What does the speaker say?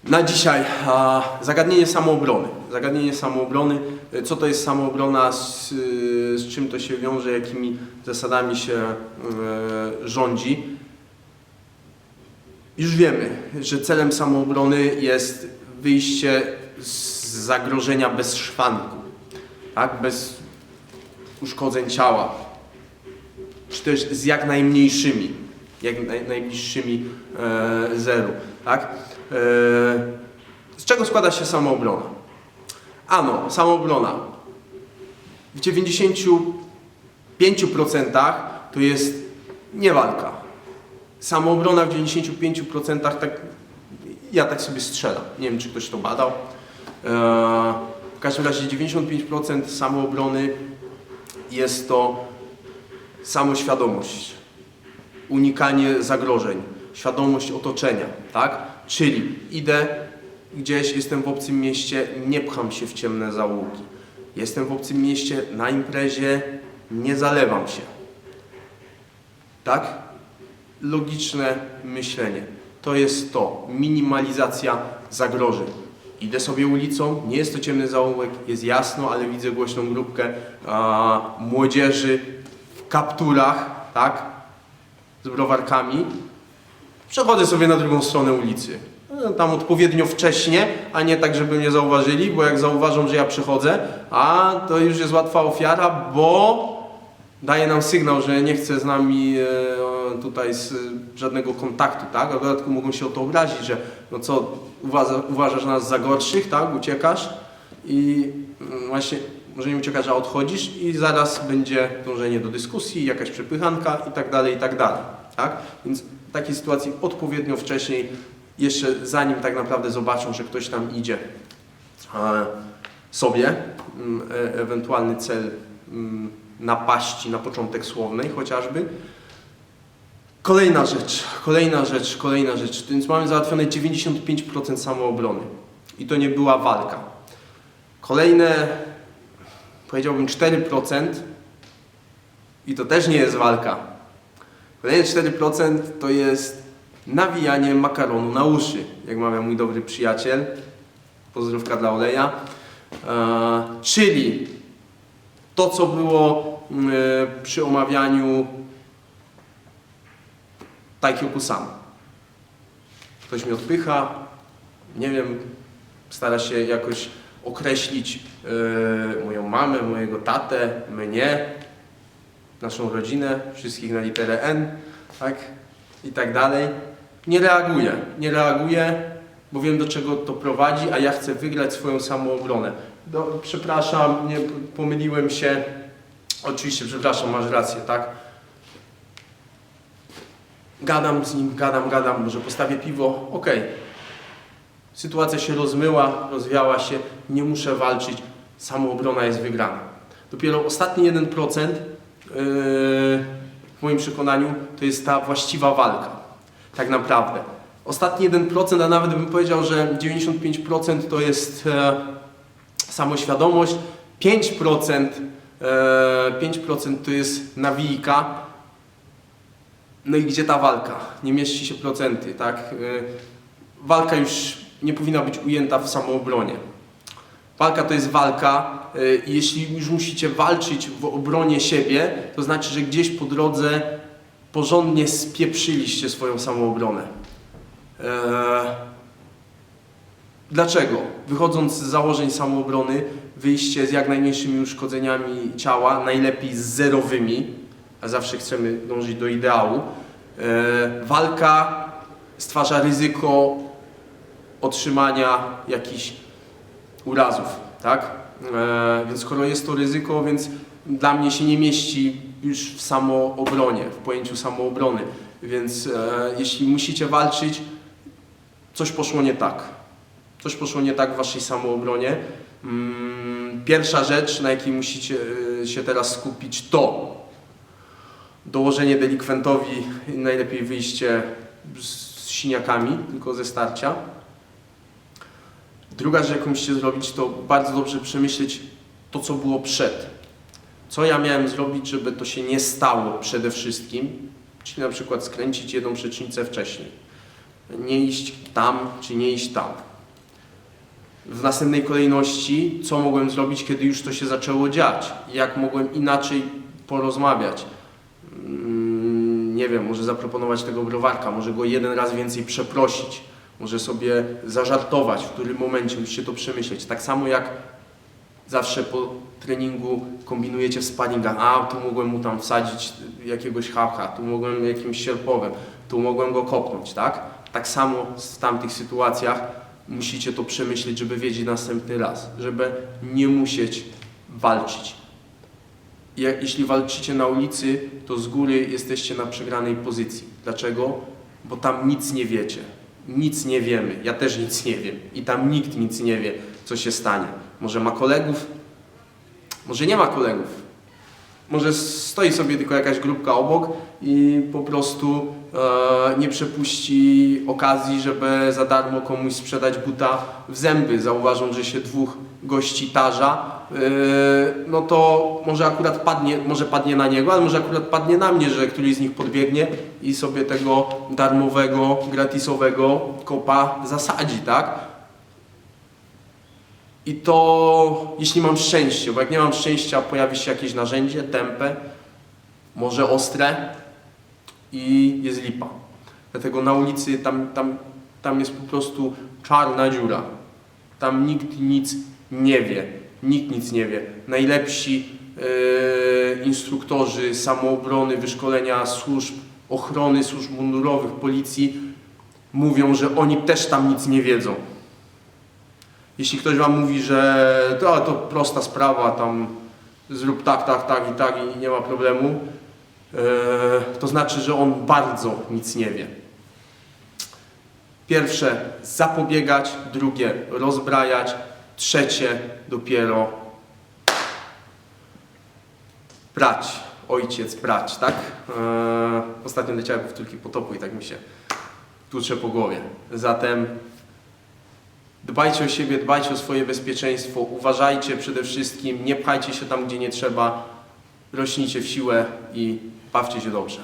Na dzisiaj zagadnienie samoobrony. Zagadnienie samoobrony, co to jest samoobrona, z czym to się wiąże, jakimi zasadami się rządzi. Już wiemy, że celem samoobrony jest wyjście z zagrożenia bez szwanku, tak? Bez uszkodzeń ciała, czy też z jak najmniejszymi, najbliższymi zeru. Tak? Z czego składa się samoobrona? Ano, samoobrona w 95% to jest nie walka. Samoobrona w 95% ja tak sobie strzelam. Nie wiem, czy ktoś to badał. W każdym razie 95% samoobrony jest to samoświadomość, unikanie zagrożeń, świadomość otoczenia, tak? Czyli idę gdzieś, jestem w obcym mieście, nie pcham się w ciemne zaułki. Jestem w obcym mieście, na imprezie, nie zalewam się. Tak? Logiczne myślenie. To jest to, minimalizacja zagrożeń. Idę sobie ulicą, nie jest to ciemny zaułek, jest jasno, ale widzę głośną grupkę młodzieży w kapturach, tak? Z browarkami. Przechodzę sobie na drugą stronę ulicy. Tam odpowiednio wcześnie, a nie tak, żeby mnie zauważyli, bo jak zauważą, że ja przychodzę, to już jest łatwa ofiara, bo daje nam sygnał, że nie chce z nami tutaj żadnego kontaktu, tak? A w dodatku mogą się o to obrazić, że no co, uważasz nas za gorszych, tak? Uciekasz i właśnie może nie uciekasz, a odchodzisz i zaraz będzie dążenie do dyskusji, jakaś przepychanka i tak dalej, tak? Więc w takiej sytuacji odpowiednio wcześniej, jeszcze zanim tak naprawdę zobaczą, że ktoś tam idzie sobie, ewentualny cel napaści na początek słownej chociażby. Kolejna rzecz. Więc mamy załatwione 95% samoobrony. I to nie była walka. Kolejne, powiedziałbym 4%, i to też nie jest walka. Kolejne 4% to jest nawijanie makaronu na uszy, jak mawia mój dobry przyjaciel. Pozdrówka dla Oleja. Czyli to, co było przy omawianiu Taikyoku-san. Ktoś mnie odpycha, nie wiem, stara się jakoś określić moją mamę, mojego tatę, mnie, naszą rodzinę, wszystkich na literę N, tak? I tak dalej. Nie reaguję, bo wiem, do czego to prowadzi, a ja chcę wygrać swoją samoobronę. Przepraszam, nie pomyliłem się. Oczywiście, przepraszam, masz rację, tak? Gadam z nim, gadam, może postawię piwo, okej. Sytuacja się rozmyła, rozwiała się, nie muszę walczyć, samoobrona jest wygrana. Dopiero ostatni 1% w moim przekonaniu to jest ta właściwa walka, tak naprawdę. Ostatni 1%, a nawet bym powiedział, że 95% to jest samoświadomość, 5% to jest nawijka. No i gdzie ta walka? Nie mieści się procenty, tak? Walka już nie powinna być ujęta w samoobronie. Walka to jest walka i jeśli już musicie walczyć w obronie siebie, to znaczy, że gdzieś po drodze porządnie spieprzyliście swoją samoobronę. Dlaczego? Wychodząc z założeń samoobrony, wyjście z jak najmniejszymi uszkodzeniami ciała, najlepiej z zerowymi, a zawsze chcemy dążyć do ideału. Walka stwarza ryzyko otrzymania jakichś urazów, tak? Więc skoro jest to ryzyko, więc dla mnie się nie mieści już w samoobronie, w pojęciu samoobrony. Więc jeśli musicie walczyć, coś poszło nie tak. Coś poszło nie tak w waszej samoobronie. Pierwsza rzecz, na jakiej musicie się teraz skupić, to dołożenie delikwentowi, najlepiej wyjście z siniakami, tylko ze starcia. Druga rzecz, jaką musicie zrobić, to bardzo dobrze przemyśleć to, co było przed. Co ja miałem zrobić, żeby to się nie stało przede wszystkim, czyli na przykład skręcić jedną przecznicę wcześniej. Nie iść tam, czy nie iść tam. W następnej kolejności, co mogłem zrobić, kiedy już to się zaczęło dziać? Jak mogłem inaczej porozmawiać? Nie wiem, może zaproponować tego browarka, może go jeden raz więcej przeprosić, może sobie zażartować, w którym momencie musicie to przemyśleć. Tak samo jak zawsze po treningu kombinujecie w sparingach, a tu mogłem mu tam wsadzić jakiegoś hacha, tu mogłem jakimś sierpowym, tu mogłem go kopnąć, tak? Tak samo w tamtych sytuacjach musicie to przemyśleć, żeby wiedzieć następny raz, żeby nie musieć walczyć. Jeśli walczycie na ulicy, to z góry jesteście na przegranej pozycji. Dlaczego? Bo tam nic nie wiecie. Nic nie wiemy. Ja też nic nie wiem. I tam nikt nic nie wie, co się stanie. Może ma kolegów, może nie ma kolegów. Może stoi sobie tylko jakaś grupka obok i po prostu nie przepuści okazji, żeby za darmo komuś sprzedać buta w zęby. Zauważą, że się dwóch gości tarza, no to może akurat padnie na niego, ale może akurat padnie na mnie, że któryś z nich podbiegnie i sobie tego darmowego, gratisowego kopa zasadzi, tak? I to jeśli mam szczęście, bo jak nie mam szczęścia, pojawi się jakieś narzędzie, tępe, może ostre i jest lipa. Dlatego na ulicy tam jest po prostu czarna dziura. Tam nikt nic nie wie. Nikt nic nie wie. Najlepsi instruktorzy samoobrony, wyszkolenia służb ochrony, służb mundurowych, policji mówią, że oni też tam nic nie wiedzą. Jeśli ktoś wam mówi, że to prosta sprawa, tam zrób tak i nie ma problemu, to znaczy, że on bardzo nic nie wie. Pierwsze zapobiegać, drugie rozbrajać, trzecie dopiero prać. Ojciec prać, tak? Ostatnio leciałem powtórki potopu i tak mi się tłucze po głowie. Zatem dbajcie o siebie, dbajcie o swoje bezpieczeństwo, uważajcie przede wszystkim, nie pchajcie się tam, gdzie nie trzeba, rośnijcie w siłę i bawcie się dobrze.